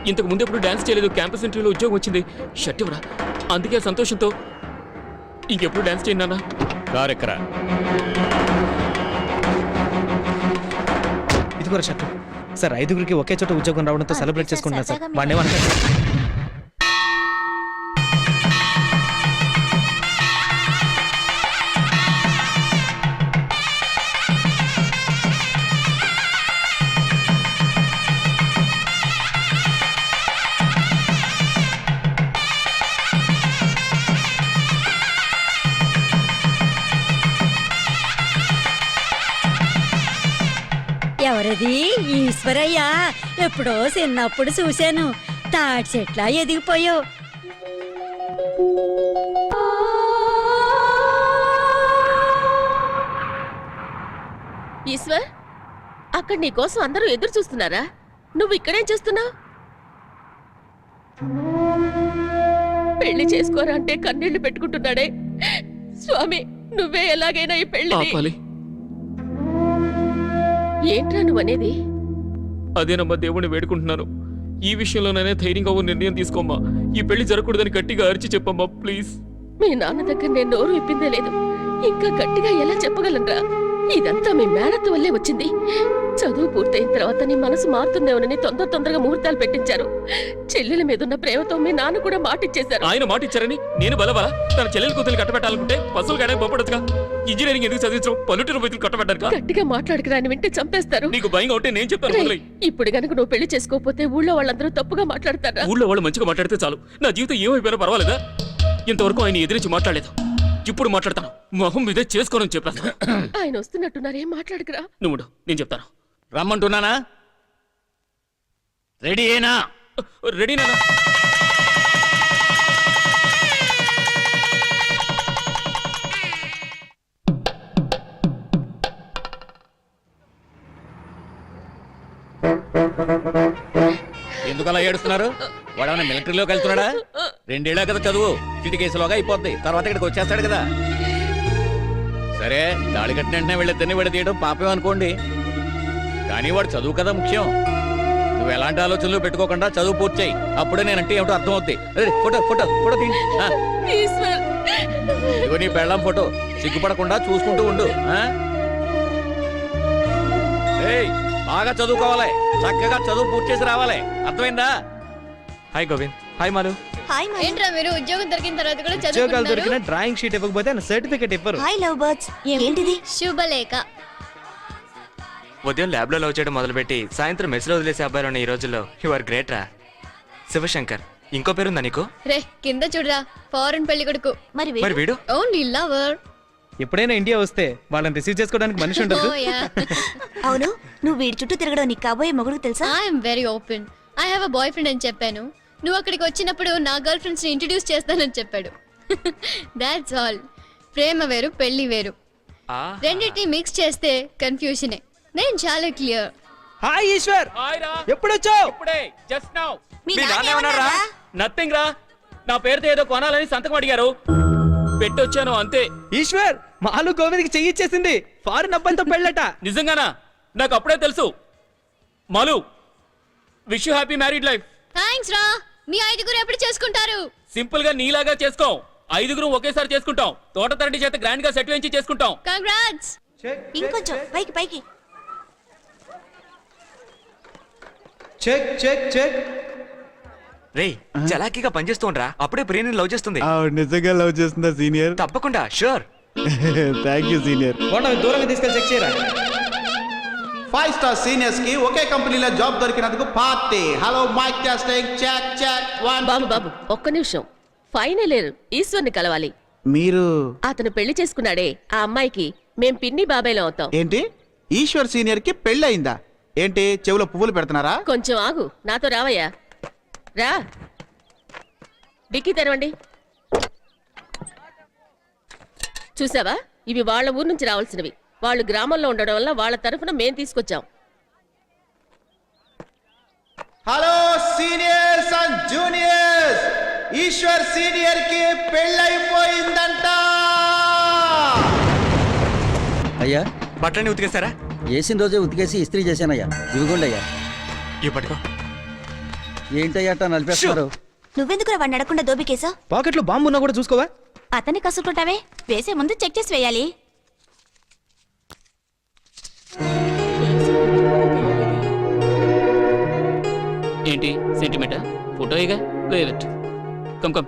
ఇంతకు ముందు ఎప్పుడు డాన్స్ చేయలేదు. క్యాంపస్ ఇంటర్వ్యూలో ఉద్యోగం వచ్చింది. షర్ట్ ఇవ్వరా. అందుకే సంతోషంతో ఇంకెప్పుడు డాన్స్ చేయండి నాన్న. కారెక్కరా. ఇది కూడా షర్ట్ సార్. 5గురికి ఒకే చోట ఉద్యోగం రావడంతో సెలబ్రేట్ చేసుకుంటున్నారు సార్. వాడిని ఏమన్నా ఎవరది? ఈశ్వరయ్య. ఎప్పుడో చిన్నప్పుడు చూశాను. తాటి చెట్లా ఎదిగిపోయావు. ఈశ్వర్, అక్కడ నీకోసం అందరూ ఎదురు చూస్తున్నారా? నువ్వు ఇక్కడేం చేస్తున్నావు? పెళ్లి చేసుకోరా అంటే కన్నీళ్లు పెట్టుకుంటున్నాడే. స్వామి, నువ్వే ఎలాగైనా ఈ పెళ్లి. ఏంట్రా నువ్వనేది? అదేనమ్మా, దేవుణ్ణి వేడుకుంటున్నాను. ఈ విషయంలోనైనా ధైర్యంగా నిర్ణయం తీసుకోమ్మా. ఈ పెళ్లి జరగకూడదని గట్టిగా అరిచి చెప్పమ్మా ప్లీజ్. మీ నాన్న దగ్గర నేను నోరు విప్పిందే లేదు. ఇంకా గట్టిగా ఎలా చెప్పగలనరా? ఇదంతా మీ మేనత్త వల్లే వచ్చింది. చదువు పూర్తయిన తర్వాత నీ మనసు మారుతుందేమోనని తొందరగా ముహూర్తాలు పెట్టించారు. చెల్లెల మీదున్న ప్రేమతో మీ నాన్న కూడా మాటిచ్చేశారు. ఆయన మాటిచ్చారని నేను బలవలా? తన చెల్లెల కూతురు కట్టబెట్టాలనుకుంటే పశువులు గానే పోపడదుగా. ఇంజనీరింగ్ ఎందుకు చదివించడం? పల్లెటూరు వైద్యులు కట్టబెట్టారు. గట్టిగా మాట్లాడుకురా అని వింటే చంపేస్తారు. నీకు భయంగా ఉంటే నేను చెప్తాను. ఇప్పుడు గనుక నువ్వు పెళ్లి చేసుకోకపోతే ఊళ్ళో వాళ్ళందరూ తప్పుగా మాట్లాడతారా? ఊళ్ళో వాళ్ళు మంచిగా మాట్లాడితే చాలు. నా జీవితం ఏమైపోయినా పర్వాలేదా? ఇంతవరకు ఆయన ఎదిరించి మాట్లాడలేదు. ఇప్పుడు మాట్లాడతాను. మొహం మీదే చేసుకోనని చెప్పాను. ఆయన వస్తున్నట్టున్నారు, ఏం మాట్లాడుకురా. నువ్వు నేను చెప్తాను. రమ్మంటున్నానా? రెడీ అయినా? రెడీనా? ఎందుకలా ఏడుస్తున్నారు? వాడేమన్నా మిలిటరీలోకి వెళ్తున్నాడా? 2 ఏళ్ళ కదా చదువు. చిటికేసులోగా అయిపోద్ది. తర్వాత ఇక్కడికి వచ్చేస్తాడు కదా. సరే, దాడి కట్టిన వెంటనే వీళ్ళిద్దరిని విడదీయడం పాపం అనుకోండి. కానీ వాడు చదువు కదా ముఖ్యం. నువ్వు ఎలాంటి ఆలోచనలు పెట్టుకోకుండా చదువు పూర్తి చేయి. అప్పుడే నేనంటే ఏమిటో అర్థం అవుతాయి. ఫోటో ఫోటో ఫోటో తీ. ఇదిగో నీ పెళ్ళాం ఫోటో. సిగ్గుపడకుండా చూసుకుంటూ ఉండు. బాగా చదువుకోవాలి. చక్కగా చదువు పూర్తి చేసి రావాలి. అర్థమైందా? హాయ్ గోవింద్. హాయ్ మాలు. ఏంట్రా మీరు ఉద్యోగం దొరికిన తర్వాత కూడా ఉద్యోగాలు దొరికిన డ్రాయింగ్ షీట్ ఇవ్వకపోతే సర్టిఫికెట్ ఇవ్వరు. Hi love birds. ఏంటిది? శుభలేఖ. ఉదయం ల్యాబ్ లో లవ్ చేయడం మొదలుపెట్టి సాయంత్రం మెస్ లో వదిలేసే అబ్బాయిలు ఈ రోజుల్లో యు ఆర్ గ్రేట్ రా. శివశంకర్. ఇంకో పేరుందా నీకు? రే కింద చూడరా, ఫారెన్ పెళ్లి కొడుకు. మరి వీడు ఓన్లీ లవర్. ఎప్పుడైనా ఇండియా వస్తే వాళ్ళని రిసీవ్ చేసుకోవడానికి మనిషి ఉండదు. అవును, నువ్వు వీడి చుట్టూ తిరగడం నీకు కాబోయే మొగుడు తెలుసా? I'm very open. I have a boy friend అని చెప్పాను. నువ్వు అక్కడికి వచ్చినప్పుడు నా గర్ల్ ఫ్రెండ్స్ ని ఇంట్రడ్యూస్ చేస్తానని చెప్పాడు. That's all. ప్రేమ వేరు, పెళ్లి వేరు. రెండింటిని మిక్స్ చేస్తే కన్ఫ్యూజనే. నేను చాలా క్లియర్. హాయ్ ఈశ్వర్. ఎప్పుడు వచ్చావు? ఇప్పుడే, జస్ట్ నౌ. మీ నాన్న ఏమన్నారా? నథింగ్ రా. నా పేరుతో ఏదో కొనాలని సంతకం అడిగారు, పెట్టొచ్చాను అంతే. ఈశ్వర్, మాలు గోవింద్కి చెయ్యి ఇచ్చేసింది. ఫారిన్ అబ్బాయితో పెళ్ళట. నిజంగానా? నాకు అప్పుడే తెలుసు. Malu, wish you happy married life. Thanks రా. మీ 5గురు ఎప్పుడు చేసుకుంటారు? సింపుల్ గా నీలాగా చేసుకో. 5గురు ఒకేసారి చేసుకుంటాం. తోట తరటి చేత గ్రాండ్ గా సెట్ వేయించి చేసుకుంటాం. కంగ్రాట్స్. ఇంకొంచెం పైకి పైకి. Check check check. రే చలాకీగా పనిచేస్తూ ఉండరా. అప్పుడే ప్రియని లవ్ చేస్తుంది. నిజంగా లవ్ చేస్తుందా సీనియర్? తప్పకుండా, షూర్. Thank you senior. దూరంగా తీసుకెళ్ళి చెక్ చేయరా. 5 స్టార్ సీనియర్స్ కి ఒకే కంపెనీలో జాబ్ దొరికినందుకు party. Hello mic testing check check 1. బాబు ఒక్క నిమిషం. ఫైనల్ ఇయర్ ఈశ్వర్ని కలవాలి. మీరు అతను పెళ్లి చేసుకున్నాడే, ఆ అమ్మాయికి మేం పిన్ని బాబాయ్లో అవుతాం. ఏంటి? ఈశ్వర్ సీనియర్ కి పెళ్ళయిందా? ఏంటి చెవులో పువ్వులు పెడుతున్నారా? కొంచెం ఆగు, నాతో రావయ్యా. రా, డిక్కీ తెరవండి. చూసావా, ఇవి వాళ్ళ ఊరు నుంచి రావాల్సినవి. వాళ్ళు గ్రామంలో ఉండడం వల్ల వాళ్ళ తరఫున మేం తీసుకొచ్చాం. Hello seniors and juniors, Eshwar senior కి పెళ్ళైపోయిందంట. అయ్యా, బట్టలని ఉతికేస్తారా? వేసిన రోజే ఉతికేసి ఇస్త్రీ చేశానయ్యా. ఇవిగోండి అయ్యా. ఇవి పట్టుకో. ఏంటయ్యట నలిపేస్తున్నారు? నువ్వెందుకు వాడిని అడగకుండా దోబికేసా? పాకెట్లో బాంబు ఉన్నా కూడా చూసుకోవా? అతన్ని కసుకుంటావే, వేసే ముందు చెక్ చేసి వేయాలి. ఏంటి సెంటిమెంటా? ఫోటో ఇగా లేదట్ కమ్ కమ్